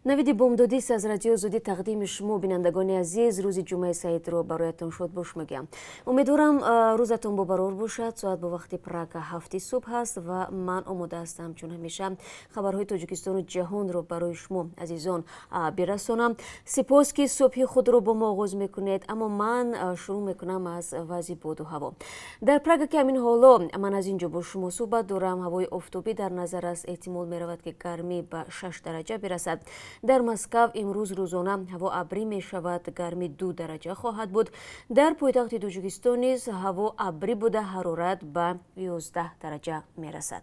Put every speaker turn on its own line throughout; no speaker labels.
навиди бомдодии از رادیو زودی تقدیم شما بینندگان عزیز روز جمعه سعید رو برایتان شد باش میگم. امیدوارم روزتون ببرور باشد. ساعت به وقت پراگ 7 صبح است و من آماده هستم چون همیشه خبرهای تاجیکستان و جهان رو برای شما عزیزان برسانم. سپاس که صبح خود رو با ما آغاز میکنید. اما من شروع میکنم از وضع باد و هوا. در پراگ که همین حالا من از اینجا با شما صحبت دارم. هوای آفتابی در نظر است. احتمال میرود که گرمی به 6 درجه برسد. در مسکو امروز روزانه هوا ابری می شود. گرمی 2 درجه خواهد بود. در پایتخت تاجیکستان نیز هوا ابری بوده. حرارت به 11 درجه می رسد.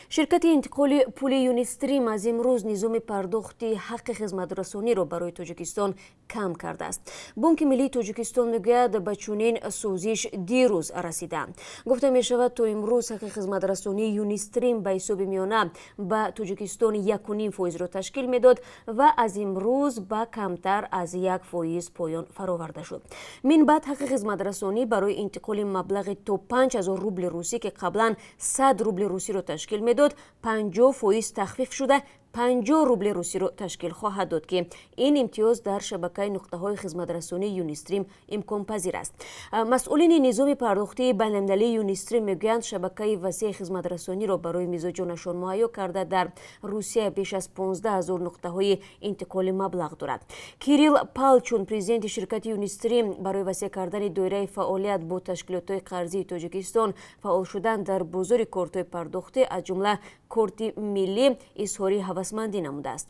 شرکت انتقال پول یونیستریم از امروز نظام پرداخت حق خدمترسانی را برای تاجیکستان کم کرده است. بانک ملی تاجیکستان میگوید به چنین سازش دیروز رسیده. گفته می شود تا امروز حق خدمترسانی یونیستریم به حساب میانه به تاجیکستان 1.5% را تشکیل میداد و از امروز به کمتر از 1% پایان فراورده شد. من بعد حق خدمترسانی برای انتقال مبلغ تا 5000 روبل روسی که قبلا 100 روبل روسی را تشکیل میداد 50% تخفیف شده 50 روبل روسی رو تشکیل خواهد داد که این امتیاز در شبکه نقطه های خدمترسانی یونیستریم امکان پذیر است. مسئولین نظام پرداختی بین‌المللی یونیستریم میگویند شبکه وسیع خدمترسانی را برای مزاجانشان مهیا کرده. در روسیه بیش از 15000 نقطه های انتقال مبلغ دارد. کیریل پالچون پرزیدنت شرکت یونیستریم برای وسیع کردن دایره فعالیت با تشکیلات قرضی تاجیکستان فعال شدن در بازار کارت‌های پرداختی از جمله کارت ملی اظهاری هوسمندی نموده است.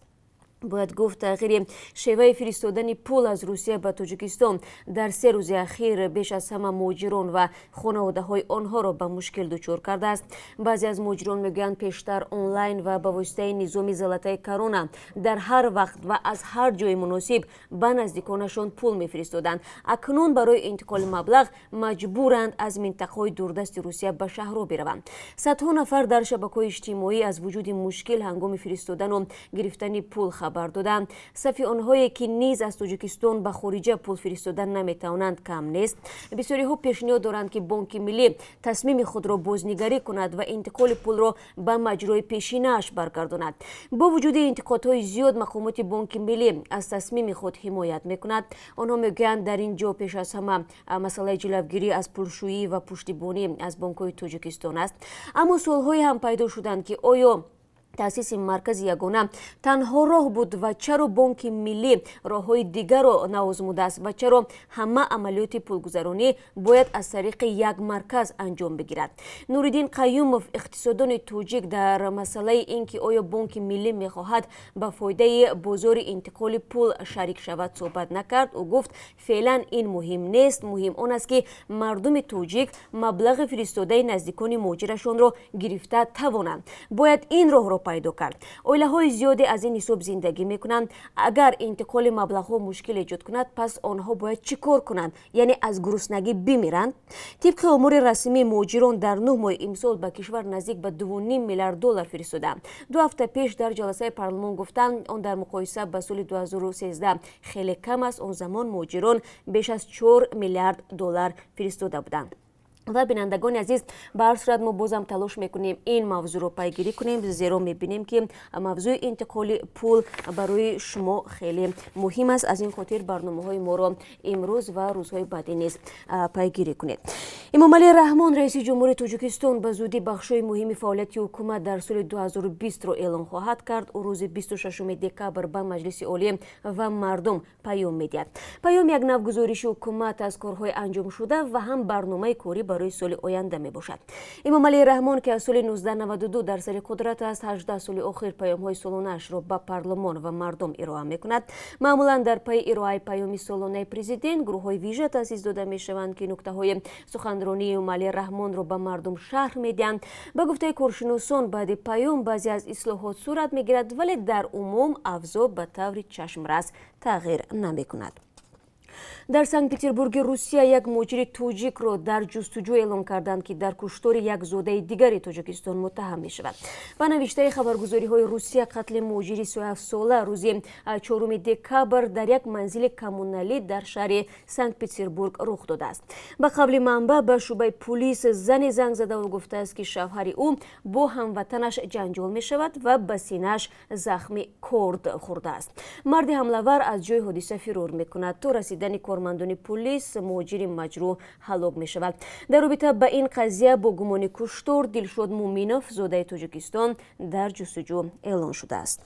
باید گفت تغییر شیوه فرستادن پول از روسیه به تاجیکستان در 3 روز اخیر بیش از همه مهاجران و خانواده های آنها را به مشکل دچار کرده است. بعضی از مهاجران میگویند پیشتر آنلاین و به واسطه نظام زلطه کرونا در هر وقت و از هر جای مناسب به نزدیکانشان پول میفرستادند. اکنون برای انتقال مبلغ مجبورند از منطقه‌های دوردست روسیه به شهرها بروند. صدها نفر در شبکه‌های اجتماعی از وجود مشکل هنگام فرستادن و گرفتن پول خبر دادند. صف آنهایی که نیز از تاجیکستان به خارج پول فرستادن نمیتوانند کم نیست. بسیاری ها پیشنهاد دارند که بانک ملی تصمیم خود را بازنگری کند و انتقال پول را به مجرای پیشینه‌اش برگرداند. با وجود انتقادهای زیاد مقامات بانک ملی از تصمیم خود حمایت میکند. آنها میگویند در اینجا پیش از همه مسئله جلوگیری از پولشویی و پشتیبانی از بانک‌های تاجیکستان است. اما سوال‌هایی هم پیدا شدند که آیا تأسیس مرکز یگانه تنها راه بود و چرا بانک ملی راه‌های دیگر را نآزموده است و چرا همه عملیات پولگذرانی باید از طریق یک مرکز انجام بگیرد. نوردین قیوموف اقتصاددان تاجیک در مسئله اینکه آیا بانک ملی می‌خواهد به فایده بازار انتقال پول شریک شود صحبت نکرد. او گفت فعلا این مهم نیست. مهم آن است که مردم تاجیک مبلغ فرستاده نزدیکان مهاجرشان را گرفته توانند. باید این راه را پیدا کرد. عائله‌های زیادی از این حساب زندگی میکنند. اگر انتقال مبلغ‌ها مشکل ایجاد کند پس آنها باید چیکار کنند؟ یعنی از گرسنگی بمیرند؟ طبق امور رسمی مهاجران در 9 ماه امسال به کشور نزدیک به 2.5 میلیارد دلار فرستادند. 2 هفته پیش در جلسه پارلمان گفتند آن در مقایسه با سال 2013 خیلی کم است. آن زمان مهاجران بیش از 4 میلیارد دلار فرستاده بودند. و بینندگان عزیز به هر صورت ما بازم تلاش میکنیم این موضوع رو پیگیری کنیم زیرا میبینیم که موضوع انتقال پول برای شما خیلی مهم است. از این خاطر برنامه های ما رو امروز و روزهای بعدی نیز پیگیری کنید. امامعلی رحمان رئیس جمهوری تاجیکستان به زودی بخشای مهم فعالیت حکومت در سال 2020 را اعلام خواهد کرد. او روز 26 دکبر به مجلس عالی و مردم پیام میدهد. پیام یک نوگزارش حکومت از کارهای انجام شده و هم برنامه کاری برای سال آینده می باشد. امامعلی رحمان که از سال 1992 در سر قدرت است 18 سال اخیر پیام های سالانه‌اش را به پارلمان و مردم ارائه می کند. معمولا در پی ارائه پیام سالانه پرزیدنت گروه های ویژه تأسیس داده می شوند که نکته های سخنرانی امامعلی رحمان را به مردم شرح می دهند. به گفته کارشناسان بعد پیام بعضی از اصلاحات صورت می گیرد ولی در عموم اوضاع به طور چشمرس تغییر نمی کند. در سنت پترزبورگ روسیه یک مجری توجیک را در جستجو اعلام کردند که در کشتار یک زاده دیگری تاجیکستان متهم می شود. با نوشته خبرگزاری های روسیه قتل مجری 37 ساله روز 4 دکبر در یک منزل کمونالی در شهر سنت پترزبورگ رخ داده است. با قبل منبع به شعبه پلیس زنگ زده و گفته است که شوهر او با هموطنش جنجال می شود و به سینه‌اش زخم کرد خورده است. مرد حمله‌ور از جای حادثه فرار می کند. تا رسیدن کارمندان پلیس مهاجر مجروح هلاک می شود. در رابطه با این قضیه با گمان کشتار دلشاد مومینوف زاده تاجیکستان در جستجو اعلان شده است.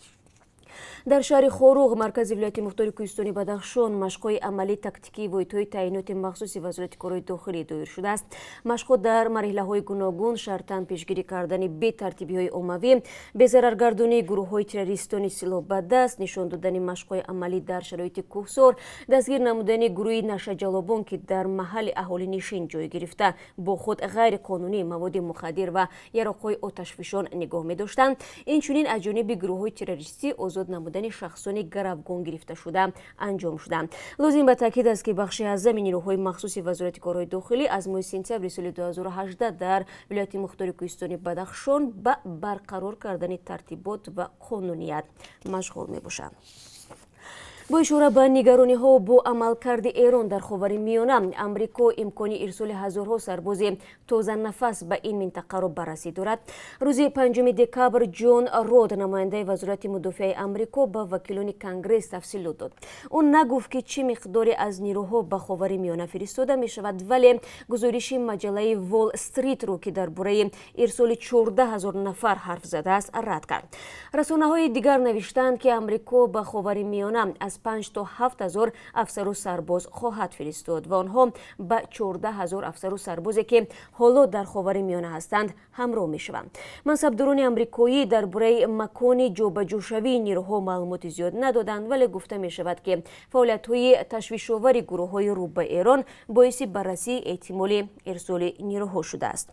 در شهر خوروغ مرکز ولایت مختار کوهستانی بدخشان مشق‌های عملی تاکتیکی و ایتای تعیینات مخصوص وزارت کارهای داخلی دایر شده است. مشق‌ها در مرحله‌های گوناگون شرطاً پیشگیری کردن بی‌ترتیبی‌های عمومی، بی‌ضررگردانی گروه‌های تروریستانی سلاح به دست، نشان دادن مشق‌های عملی در شرایط کوهسار، دستگیر نمودن گروهی نشه‌جلبان که در محل اهالی نشین جای گرفته با خود غیر قانونی مواد مخدر و یراق‌های آتشفشان نگاه می‌داشتند. اینچنین از جانب گروه‌های تروریستی آزاد نمودن شخصان گروگان گرفته شده انجام شده. لازم به تاکید است که بخشی از نیروهای مخصوص وزارت کارهای داخلی از ماه سپتامبر سال 2018 در ولایت مختار کوهستانی بدخشان به برقرار کردن ترتیبات و قانونیت مشغول می باشند. با اشاره به نگرانی ها با عملکرد ایران در خاورمیانه، امریکا امکانی ارسال هزارها سرباز تازه نفس به این منطقه را بررسی دارد. روز 5 دکبر جون رود نماینده وزارت مدافع امریکا به وکیلان کنگره تفصیلات داد. اون نگفت که چه مقداری از نیروها به خاورمیانه فرستاده می شود، ولی گزارش مجله وال استریت رو که درباره ارسال 14,000 نفر حرف زده است رد کرد. رسانه های دیگر نوشتند که امریکا به خاورمیانه از 5 تا 7,000 افسر و سرباز خواهد فرستاد و آنها به 14,000 افسر و سربازی که حالا در خاورمیانه هستند همراه می شوند. منصبداران امریکایی درباره مکان جابجاشوی نیروها معلومات زیاد ندادند، ولی گفته می شود که فعالیت‌های تشویش‌آور گروه‌های رو به ایران باعث بررسی احتمال ارسال نیروها شده است.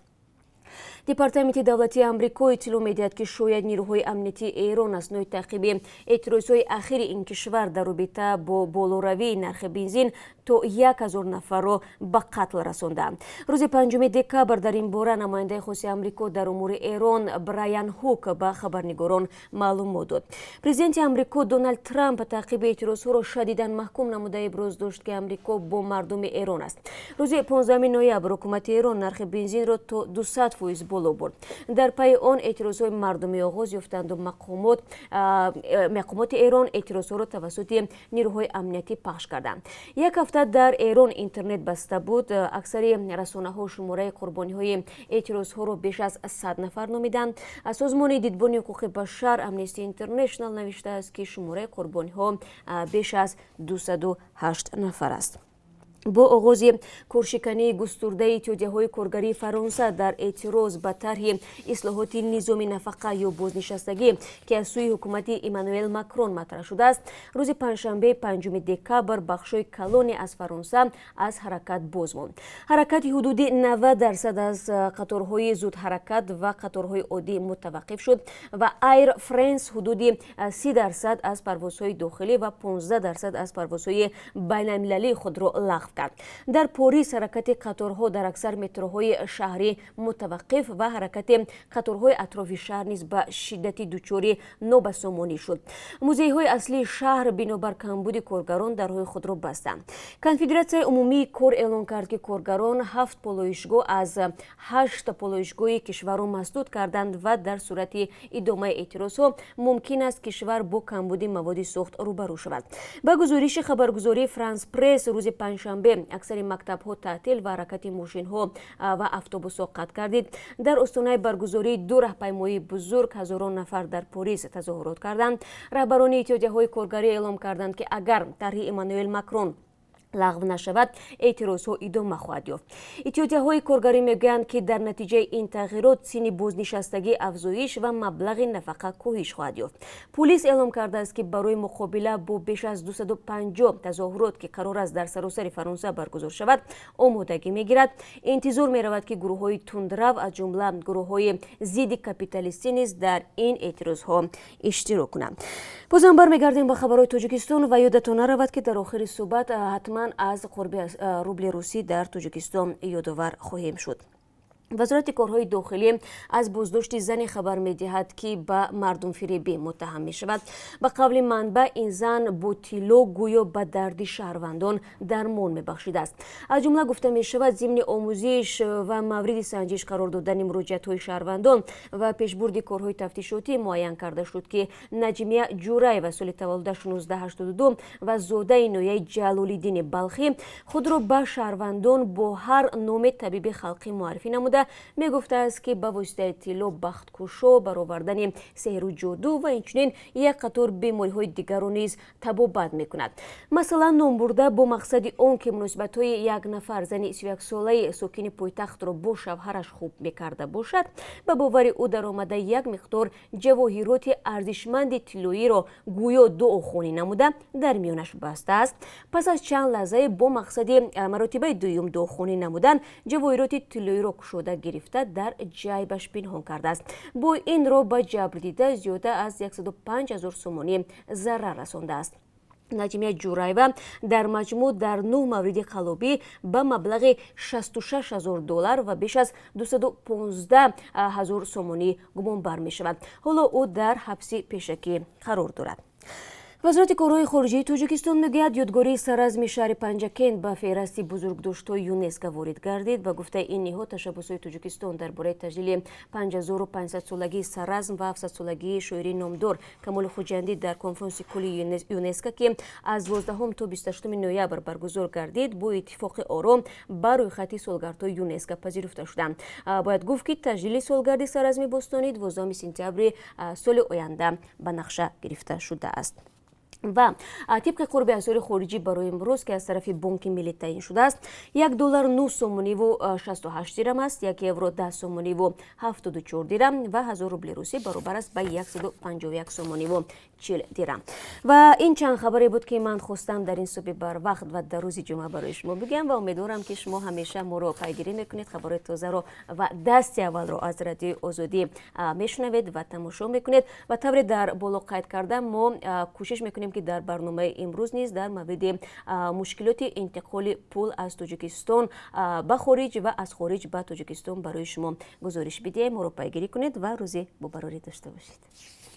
دپارتمنت دولتی آمریکا اطلاع می‌دهد که شاید نیروهای امنیتی ایران اثنای تعقیب اعتراضهای اخیر این کشور در رابطه با بالاروی نرخ بنزین تا 1,000 نفر را به قتل رساندند. روز 5 دکبر در این باره نماینده خاص آمریکا در امور ایران برایان هوک به خبرنگاران معلومات داد. پرزیدنت آمریکا دونالد ترامپ تعقیب اعتراضها را شدیداً محکوم نموده ابراز داشت که آمریکا با مردم ایران است. روز 15 نوامبر حکومت ایران نرخ بنزین را تا 200% بالا برد. در پی آن اعتراضهای مردمی آغاز یافتند و مقامات ایران اعتراضها را توسط نیروهای امنیتی پخش کردند. یک هفته در ایران اینترنت بسته بود. اکثر رسانه‌ها شماره قربانی‌های اعتراضها را بیش از 100 نفر نامیدند. سازمان دیدبان حقوق بشر امنستی اینترنشنال نوشته است که شماره قربانی‌ها بیش از 208 نفر است. با آغاز کورشکنی گسترده اتحادیه‌های کارگری فرانسه در اعتراض به طرح اصلاحات نظام نفقه یا بازنشستگی که از سوی حکومت ایمانوئل ماکرون مطرح شده است، روز پنجشنبه 5 دکبر بخش‌های کلانی از فرانسه از حرکت باز ماند. حرکت حدود 90% از قطارهای زود حرکت و قطارهای عادی متوقف شد و ایر فرانس حدود 30% از پروازهای داخلی و 15% از پروازهای بین‌المللی خود را لغو کرد. در پاریس حرکت قطارها در اکثر متروهای شهری متوقف و حرکت قطارهای اطراف شهر نیز به شدت دچار نابسامانی شد. موزه‌های اصلی شهر بنابر کمبود کارگران درهای خود را بستند. کنفدراسیون عمومی کار اعلام کرد که کارگران 7 پالایشگاه از 8 پالایشگاه کشور را مسدود کردند و در صورت ادامه اعتراضها ممکن است کشور با کمبود مواد سوخت روبرو شود. با گزارش خبرگزاری فرانس پرس روز پنجشنبه اکثر مکتب‌ها تعطیل و حرکت ماشین‌ها و اتوبوس‌ها قطع گردید. در استانه برگزاری دو راهپیمایی بزرگ هزاران نفر در پاریس تظاهرات کردند. رهبران اتحادیه‌های کارگری اعلام کردند که اگر طرح ایمانوئل ماکرون لغو نشود اعتراضها ادامه خواهد یافت. اتحادیه‌های کارگری میگویند که در نتیجه این تغییرات سن بازنشستگی افزایش و مبلغ نفقه کاهش خواهد یافت. پلیس اعلام کرده است که برای مقابله با بیش از 250 تظاهرات که قرار است در سراسر فرانسه برگزار شود آمادگی میگیرد. انتظار میرود که گروه‌های تندرو از جمله گروه‌های ضد کاپیتالیستی نیز در این اعتراضها اشتراک کنند. بازم برمیگردیم به خبرهای تاجیکستان و یادتون نرود که در آخر صحبت حتما از قرب روبل روسی در تاجیکستان یادآور خواهیم شد. وزارت کارهای داخلی از بازداشت زنی خبر می‌دهد که به مردم فریبی متهم می‌شود. به قول منبع این زن با طلا گویا به درد شهروندان درمان می‌بخشیده است. از جمله گفته می‌شود ضمن آموزش و مورد سنجش قرار دادن مراجعت‌های شهروندان و پیشبرد کارهای تفتیشاتی معین کرده شد که نجمیه جورایوا سال تولد 1982 و زاده نویه جلال‌الدین بلخی خود را به شهروندان با هر نام طبیب خلقی معرفی نموده میگفته است که با واسطه طلا بختکشا برآوردن سحر و جادو و اینچنین یک قطار بیماری‌های دیگر را نیز تبابت میکند. مثلا نام برده با مقصد آن که مناسبت‌های یک نفر زن 31 ساله ساکن پایتخت را با شوهرش خوب میکرده باشد، به باور او در آمده یک مقدار جواهرات ارزشمند طلایی را گویا دعاخوانی نموده در میانش بسته است. پس از چند لحظه با مقصد مراتب دوم دعاخوانی نمودن جواهرات طلایی را کشوده گرفته در جیبش پنهان کرده است. با این را به جبر دیده زیاده از 105,000 سومانی ضرر رسانده است. نجمیه جورایوا در مجموع در 9 مورد قلابی به مبلغ 66,000 دلار و بیش از 215,000 سومانی گمان بر می شود. حالا او در حبس پیشکی قرار دارد. وزارت کارهای خارجه تاجیکستان میگوید یادگاری سرزم شهر پنجکند به فهرست بزرگداشت‌های یونسکو وارد گردید و گفته این نهاد تشبس‌های تاجیکستان درباره تجلیل 5500 سالگی سرزم و 700 سالگی شاعری نامدار کمال خوجندی در کنفرانس کلی یونسکو که از 12 تا 28 نوامبر برگزار گردید با اتفاق آرام بر روی خط سالگردهای یونسکو پذیرفته شدند. باید گفت که تجلیل سالگرد سرزم باستانی 12 سپتامبر سال آینده به نقشه گرفته شده است. و طبق قرب اسعار خارجی برای امروز که از طرف بانک ملی تعیین شده است، $1 9 سومانی و 68 درم است، 1 یورو 10 سومانی و 74 درم و 1000 روبل روسی برابر است به 151 سومانی و 40 درم. و این چند خبری بود که من خواستم در این صبح بر وقت و در روز جمعه برای شما بگم و امیدوارم که شما همیشه ما را پیگیری میکنید، خبرات تازه را و دست اول را از رادیو آزادی میشنوید و تماشا میکنید و طور در بالا قید کرده ما کوشش میکنیم که در برنامه امروز نیز در مورد مشکلات انتقال پول از تاجیکستان به خارج و از خارج به تاجیکستان برای شما گزارش بدهیم. ما را پیگیری کنید و روزی با براری داشته باشید.